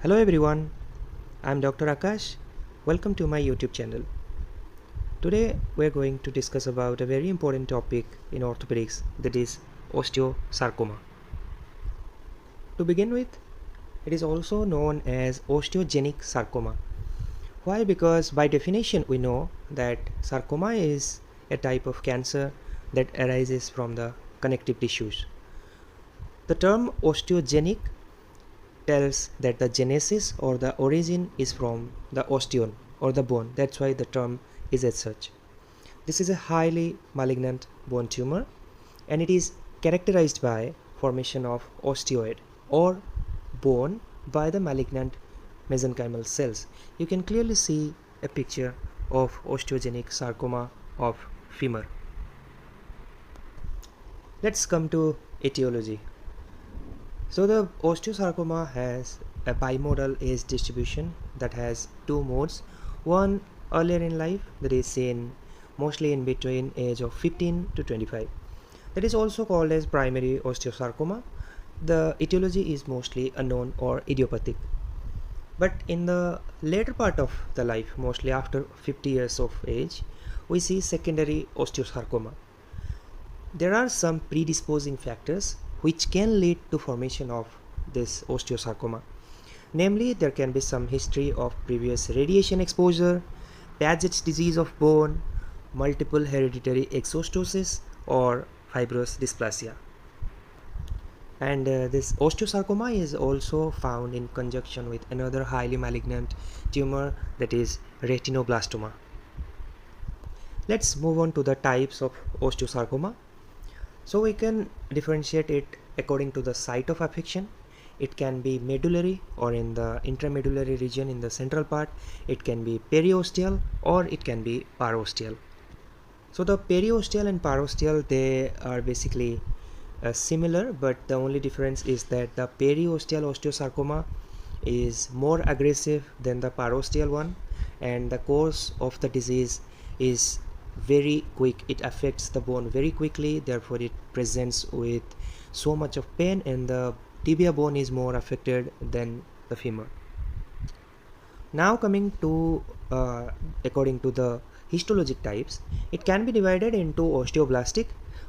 Hello everyone, I'm Dr. Akash. Welcome to my YouTube channel. Today we're going to discuss about a very important topic in orthopedics, that is osteosarcoma. To begin with, it is also known as osteogenic sarcoma. Why? Because by definition we know that sarcoma is a type of cancer that arises from the connective tissues. The term osteogenic tells that the genesis or the origin is from the osteon or the bone. That's why the term is as such. This is a highly malignant bone tumor and it is characterized by formation of osteoid or bone by the malignant mesenchymal cells. You can clearly see a picture of osteogenic sarcoma of femur. Let's come to etiology. So the osteosarcoma has a bimodal age distribution that has two modes. One earlier in life, that is seen mostly in between age of 15 to 25. That is also called as primary osteosarcoma. The etiology is mostly unknown or idiopathic. But in the later part of the life, mostly after 50 years of age, we see secondary osteosarcoma. There are some predisposing factors which can lead to formation of this osteosarcoma. Namely, there can be some history of previous radiation exposure, Paget's disease of bone, multiple hereditary exostosis, or fibrous dysplasia. And this osteosarcoma is also found in conjunction with another highly malignant tumor, that is retinoblastoma. Let's move on to the types of osteosarcoma. So we can differentiate it according to the site of affection. It can be medullary or in the intramedullary region in the central part. It can be periosteal or it can be parosteal. So the periosteal and parosteal, they are basically similar, but the only difference is that the periosteal osteosarcoma is more aggressive than the parosteal one, and the course of the disease is very quick. It affects the bone very quickly, therefore it presents with so much of pain, and the tibia bone is more affected than the femur. Now coming to according to the histologic types, it can be divided into osteoblastic,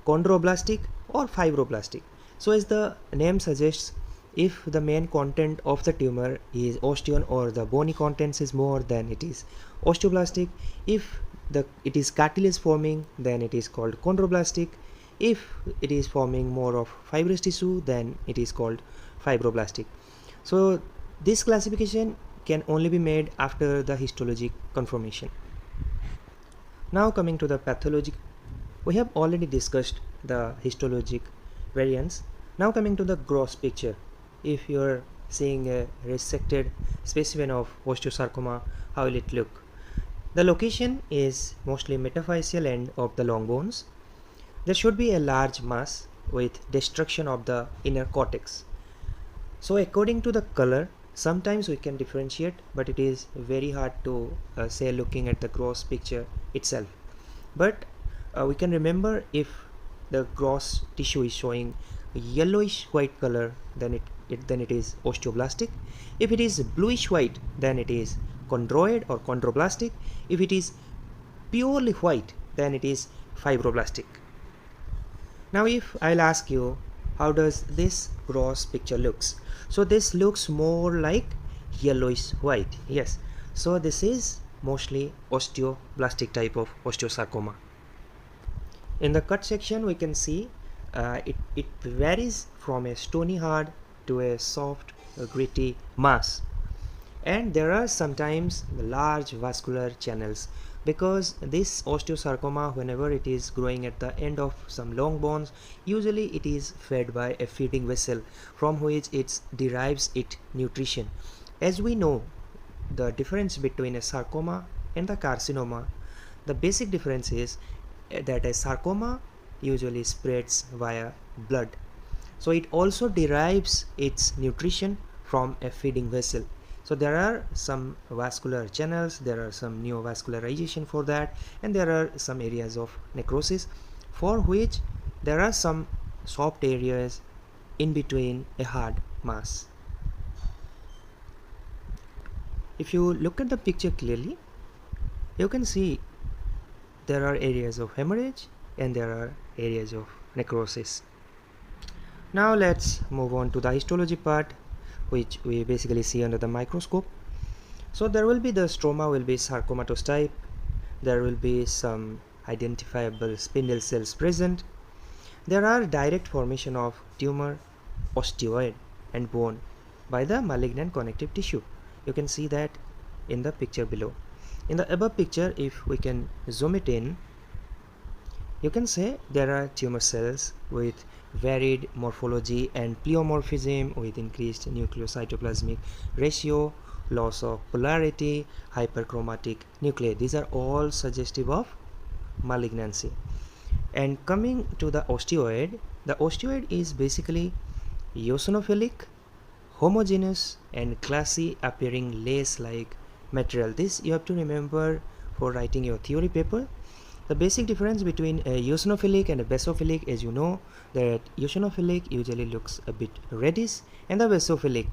chondroblastic, or fibroblastic. So as the name suggests, if the main content of the tumor is osteon or the bony contents is more, then it is osteoblastic. If it is cartilage forming, then it is called chondroblastic. If it is forming more of fibrous tissue, then it is called fibroblastic. So this classification can only be made after the histologic confirmation. Now coming to the pathologic, we have already discussed the histologic variants. Now coming to the gross picture, if you are seeing a resected specimen of osteosarcoma, how will it look? The location is mostly metaphyseal end of the long bones. There should be a large mass with destruction of the inner cortex. So according to the color, sometimes we can differentiate, but it is very hard to say looking at the gross picture itself. But we can remember, if the gross tissue is showing yellowish white color, then it is osteoblastic. If it is bluish white, then it is chondroid or chondroblastic. If it is purely white, then it is fibroblastic. Now if I'll ask you, how does this gross picture looks? So this looks more like yellowish white. Yes, so this is mostly osteoblastic type of osteosarcoma. In the cut section we can see it varies from a stony hard to a soft gritty mass, and there are sometimes large vascular channels, because this osteosarcoma, whenever it is growing at the end of some long bones, usually it is fed by a feeding vessel from which it derives its nutrition. As we know, the difference between a sarcoma and the carcinoma, the basic difference is that a sarcoma usually spreads via blood, so it also derives its nutrition from a feeding vessel. So there are some vascular channels, there are some neovascularization for that, and there are some areas of necrosis for which there are some soft areas in between a hard mass. If you look at the picture clearly, you can see there are areas of hemorrhage and there are areas of necrosis. Now let's move on to the histology part, which we basically see under the microscope. So there will be the stroma will be sarcomatous type. There will be some identifiable spindle cells present. There are direct formation of tumor, osteoid and bone by the malignant connective tissue. You can see that in the picture below. In the above picture, if we can zoom it in, you can say there are tumor cells with varied morphology and pleomorphism with increased nucleocytoplasmic ratio, loss of polarity, hyperchromatic nuclei. These are all suggestive of malignancy. And coming to the osteoid is basically eosinophilic, homogeneous and glassy appearing lace-like material. This you have to remember for writing your theory paper. The basic difference between a eosinophilic and a basophilic, as you know, that eosinophilic usually looks a bit reddish, and the basophilic,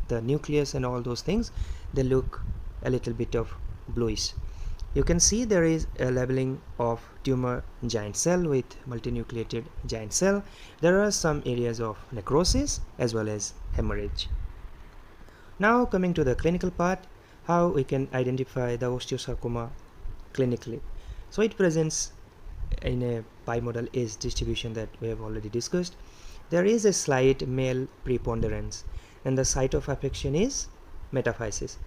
the nucleus and all those things, they look a little bit of bluish. You can see there is a labeling of tumor giant cell with multinucleated giant cell. There are some areas of necrosis as well as hemorrhage. Now coming to the clinical part, how we can identify the osteosarcoma clinically. So it presents in a bimodal age distribution that we have already discussed. There is a slight male preponderance and the site of affection is metaphysis.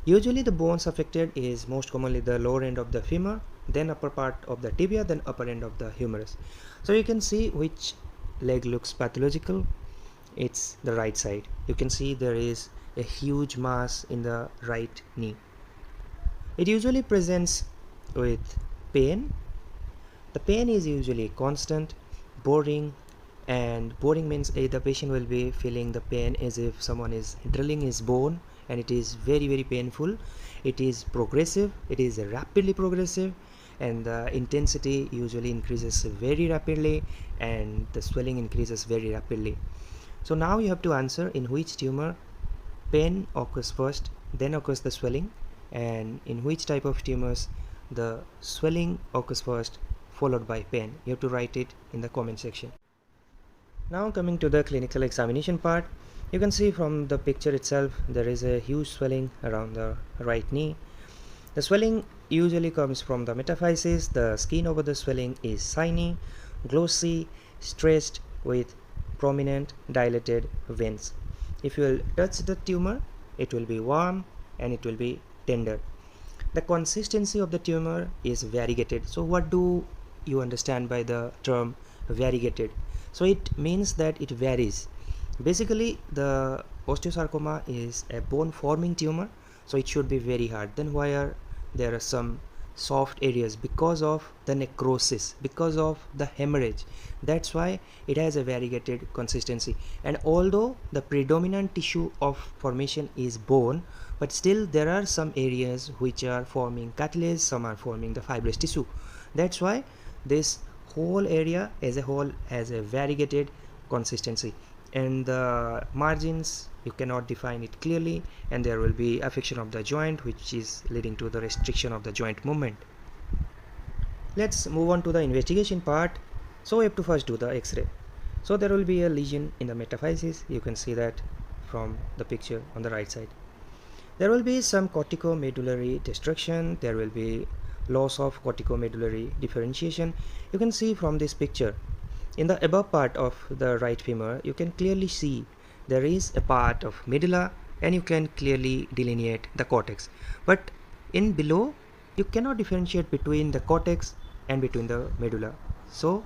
Usually the bones affected is most commonly the lower end of the femur, then upper part of the tibia, then upper end of the humerus. So you can see which leg looks pathological. It's the right side. You can see there is a huge mass in the right knee. It usually presents with pain. The pain is usually constant, boring, and boring means the patient will be feeling the pain as if someone is drilling his bone, and it is very painful. It is progressive, it is rapidly progressive, and the intensity usually increases very rapidly and the swelling increases very rapidly. So now you have to answer in which tumor pain occurs first, then occurs the swelling, and in which type of tumors the swelling occurs first followed by pain. You have to write it in the comment section. Now coming to the clinical examination part, you can see from the picture itself there is a huge swelling around the right knee. The swelling usually comes from the metaphysis. The skin over the swelling is shiny, glossy, stressed with prominent dilated veins. If you will touch the tumor, it will be warm and it will be tender. The consistency of the tumor is variegated. So what do you understand by the term variegated? So it means that it varies. Basically the osteosarcoma is a bone forming tumor, so it should be very hard. Then why are there are some soft areas? Because of the necrosis, because of the hemorrhage. That's why it has a variegated consistency. And although the predominant tissue of formation is bone, but still there are some areas which are forming cartilage, some are forming the fibrous tissue. That's why this whole area as a whole has a variegated consistency, and the margins you cannot define it clearly, and there will be affection of the joint which is leading to the restriction of the joint movement. Let's move on to the investigation part. So we have to first do the X-ray. So there will be a lesion in the metaphysis. You can see that from the picture on the right side. There will be some corticomedullary destruction. There will be loss of corticomedullary differentiation. You can see from this picture in the above part of the right femur, you can clearly see there is a part of medulla and you can clearly delineate the cortex, but in below you cannot differentiate between the cortex and between the medulla. So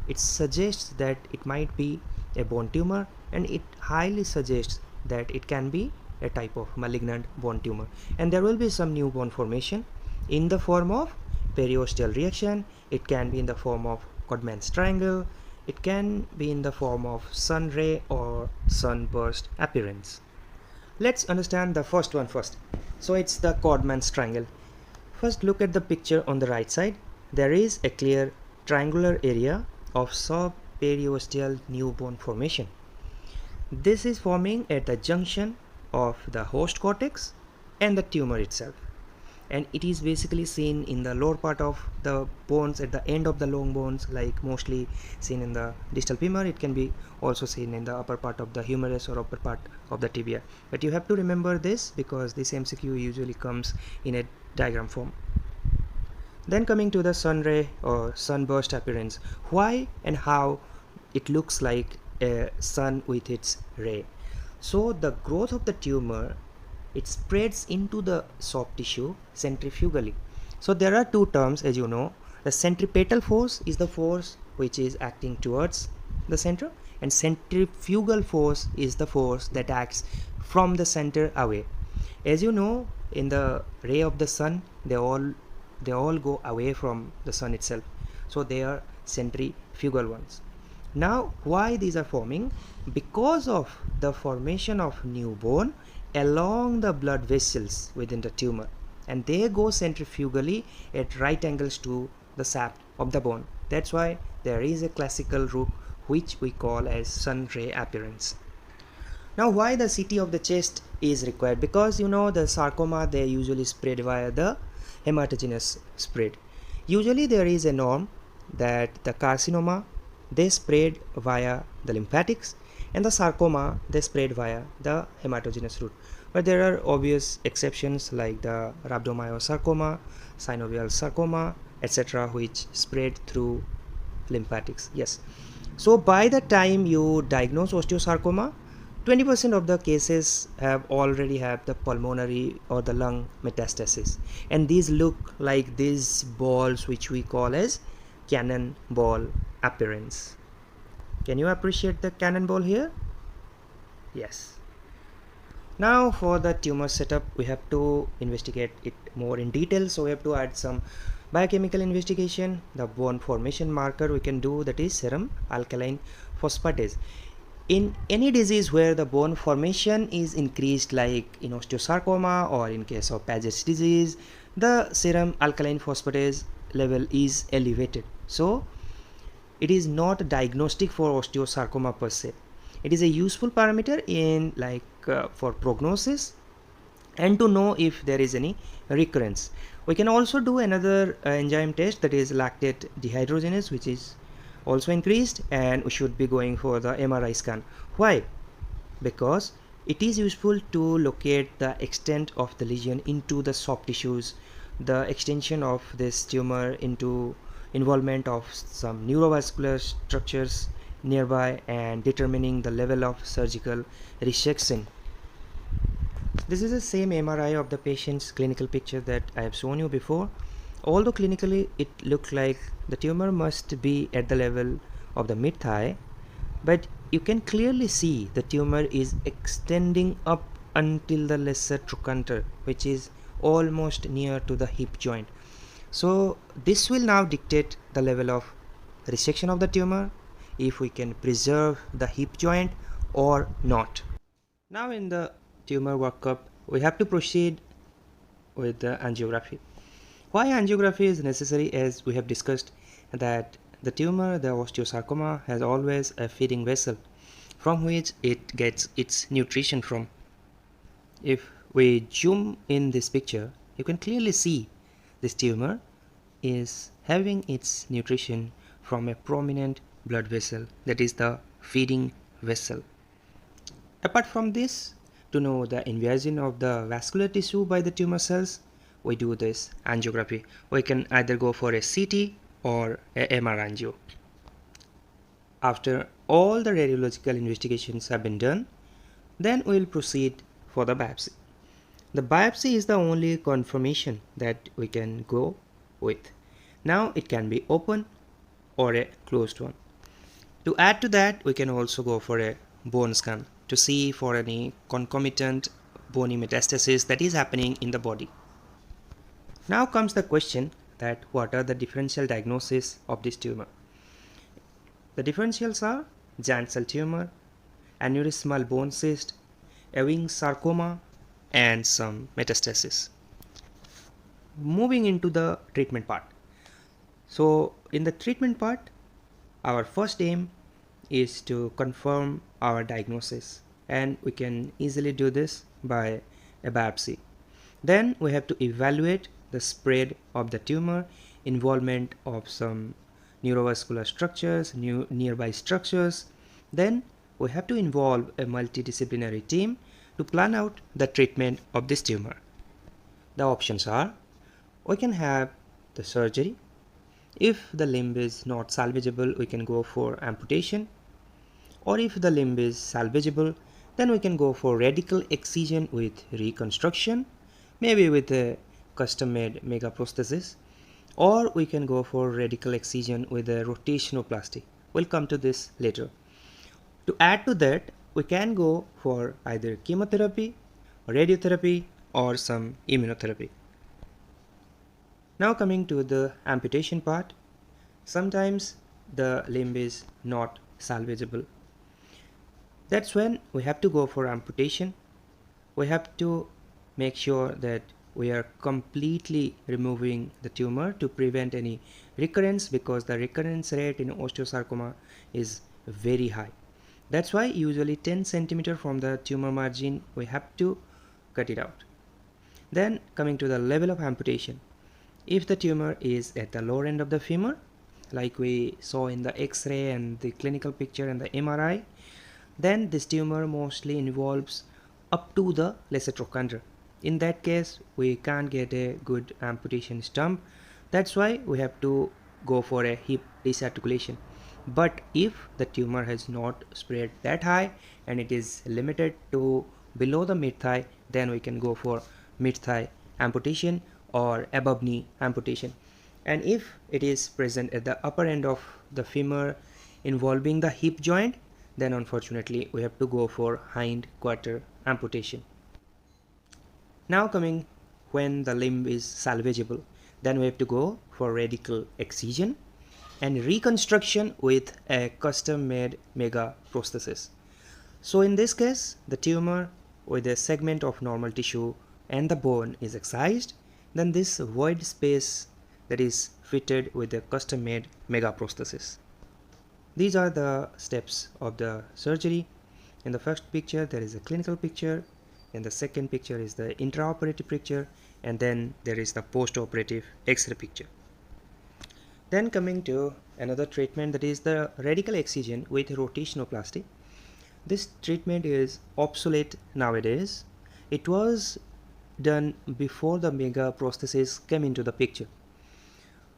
it suggests that it might be a bone tumor, and it highly suggests that it can be a type of malignant bone tumor. And there will be some new bone formation in the form of periosteal reaction. It can be in the form of Codman's triangle. It can be in the form of sun ray or sunburst appearance. Let's understand the first one first. So it's the Codman's triangle. First look at the picture on the right side. There is a clear triangular area of subperiosteal new bone formation. This is forming at the junction of the host cortex and the tumor itself. And it is basically seen in the lower part of the bones, at the end of the long bones, like mostly seen in the distal femur. It can be also seen in the upper part of the humerus or upper part of the tibia. But you have to remember this because this MCQ usually comes in a diagram form. Then coming to the sun ray or sunburst appearance, why and how it looks like a sun with its ray. So the growth of the tumor, it spreads into the soft tissue centrifugally. So there are two terms, as you know. The centripetal force is the force which is acting towards the center, and centrifugal force is the force that acts from the center away. As you know, in the ray of the sun, they all go away from the sun itself, so they are centrifugal ones. Now why these are forming? Because of the formation of new bone along the blood vessels within the tumor, and they go centrifugally at right angles to the sap of the bone. That's why there is a classical root which we call as sun ray appearance. Now why the CT of the chest is required? Because you know the sarcoma, they usually spread via the hematogenous spread. Usually there is a norm that the carcinoma, they spread via the lymphatics, and the sarcoma, they spread via the hematogenous route. But there are obvious exceptions like the rhabdomyosarcoma, synovial sarcoma, etc., which spread through lymphatics. Yes. So by the time you diagnose osteosarcoma, 20% of the cases already have the pulmonary or the lung metastasis, and these look like these balls which we call as cannonball appearance. Can you appreciate the cannonball here? Yes. Now for the tumor setup, we have to investigate it more in detail, so we have to add some biochemical investigation. The bone formation marker we can do, that is serum alkaline phosphatase. In any disease where the bone formation is increased, like in osteosarcoma or in case of Paget's disease, the serum alkaline phosphatase level is elevated. So it is not diagnostic for osteosarcoma per se. It is a useful parameter in for prognosis and to know if there is any recurrence. We can also do another enzyme test, that is lactate dehydrogenase, which is also increased, and we should be going for the MRI scan. Why? Because it is useful to locate the extent of the lesion into the soft tissues, the extension of this tumor into involvement of some neurovascular structures nearby, and determining the level of surgical resection. This is the same MRI of the patient's clinical picture that I have shown you before. Although clinically it looked like the tumor must be at the level of the mid-thigh, but you can clearly see the tumor is extending up until the lesser trochanter, which is almost near to the hip joint. So this will now dictate the level of resection of the tumor, if we can preserve the hip joint or not. Now in the tumor workup, we have to proceed with the angiography. Why angiography is necessary? As we have discussed, that the tumor, the osteosarcoma, has always a feeding vessel from which it gets its nutrition from. If we zoom in this picture, you can clearly see this tumor is having its nutrition from a prominent blood vessel, that is the feeding vessel. Apart from this, to know the invasion of the vascular tissue by the tumor cells, we do this angiography. We can either go for a CT or a MR angio. After all the radiological investigations have been done, then we will proceed for the biopsy. The biopsy is the only confirmation that we can go with. Now it can be open or a closed one. To add to that, we can also go for a bone scan to see for any concomitant bony metastasis that is happening in the body. Now comes the question that what are the differential diagnoses of this tumor? The differentials are giant cell tumor, aneurysmal bone cyst, Ewing sarcoma, and some metastasis. Moving into the treatment part. So in the treatment part, our first aim is to confirm our diagnosis, and we can easily do this by a biopsy. Then we have to evaluate the spread of the tumor, involvement of some neurovascular structures, nearby structures. Then we have to involve a multidisciplinary team to plan out the treatment of this tumor. The options are, we can have the surgery. If the limb is not salvageable, we can go for amputation. Or if the limb is salvageable, then we can go for radical excision with reconstruction, maybe with a custom-made megaprosthesis, or we can go for radical excision with a rotationoplasty. We'll come to this later. To add to that, we can go for either chemotherapy, radiotherapy, or some immunotherapy. Now coming to the amputation part, sometimes the limb is not salvageable. That's when we have to go for amputation. We have to make sure that we are completely removing the tumor to prevent any recurrence, because the recurrence rate in osteosarcoma is very high. That's why usually 10 centimeter from the tumor margin we have to cut it out. Then coming to the level of amputation. If the tumor is at the lower end of the femur, like we saw in the X-ray and the clinical picture and the MRI, then this tumor mostly involves up to the lesser trochanter. In that case, we can't get a good amputation stump. That's why we have to go for a hip disarticulation. But if the tumor has not spread that high and it is limited to below the mid-thigh, then we can go for mid-thigh amputation or above knee amputation. And if it is present at the upper end of the femur involving the hip joint, then unfortunately we have to go for hind quarter amputation. Now coming when the limb is salvageable, then we have to go for radical excision and reconstruction with a custom made megaprosthesis. So in this case, the tumor with a segment of normal tissue and the bone is excised, then this void space that is fitted with a custom made megaprosthesis. These are the steps of the surgery. In the first picture there is a clinical picture, in the second picture is the intraoperative picture, and then there is the post-operative X-ray picture. Then coming to another treatment, that is the radical excision with rotationoplasty. This treatment is obsolete nowadays. It was done before the megaprosthesis came into the picture.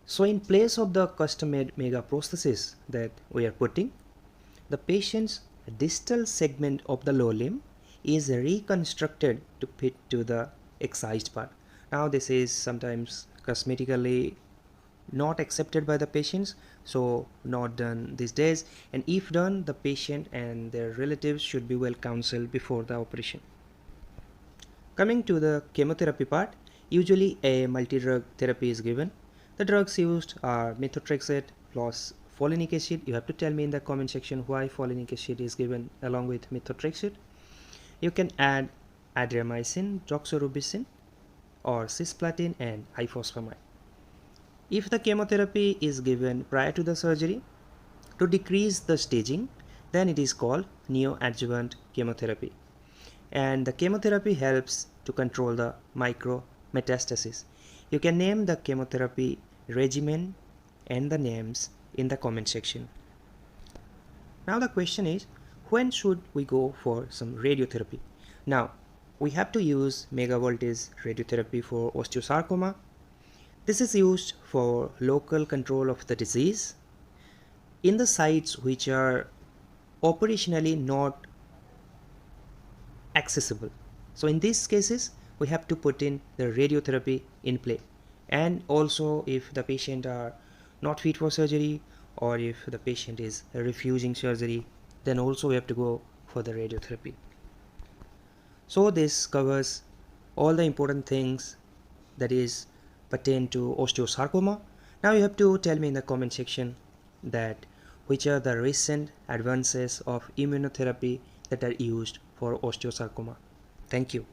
So in place of the custom-made megaprosthesis that we are putting, the patient's distal segment of the lower limb is reconstructed to fit to the excised part. Now this is sometimes cosmetically not accepted by the patients, so not done these days, and if done, the patient and their relatives should be well counseled before the operation. Coming to the chemotherapy part, usually a multi-drug therapy is given. The drugs used are methotrexate plus folinic acid. You have to tell me in the comment section why folinic acid is given along with methotrexate. You can add adriamycin, doxorubicin, or cisplatin and ifosfamide. If the chemotherapy is given prior to the surgery to decrease the staging, then it is called neoadjuvant chemotherapy. And the chemotherapy helps to control the micrometastasis. You can name the chemotherapy regimen and the names in the comment section. Now the question is, when should we go for some radiotherapy? Now we have to use megavoltage radiotherapy for osteosarcoma. This is used for local control of the disease in the sites which are operationally not accessible. So in these cases we have to put in the radiotherapy in play. And also if the patient are not fit for surgery, or if the patient is refusing surgery, then also we have to go for the radiotherapy. So this covers all the important things that is pertain to osteosarcoma. Now you have to tell me in the comment section that which are the recent advances of immunotherapy that are used for osteosarcoma. Thank you.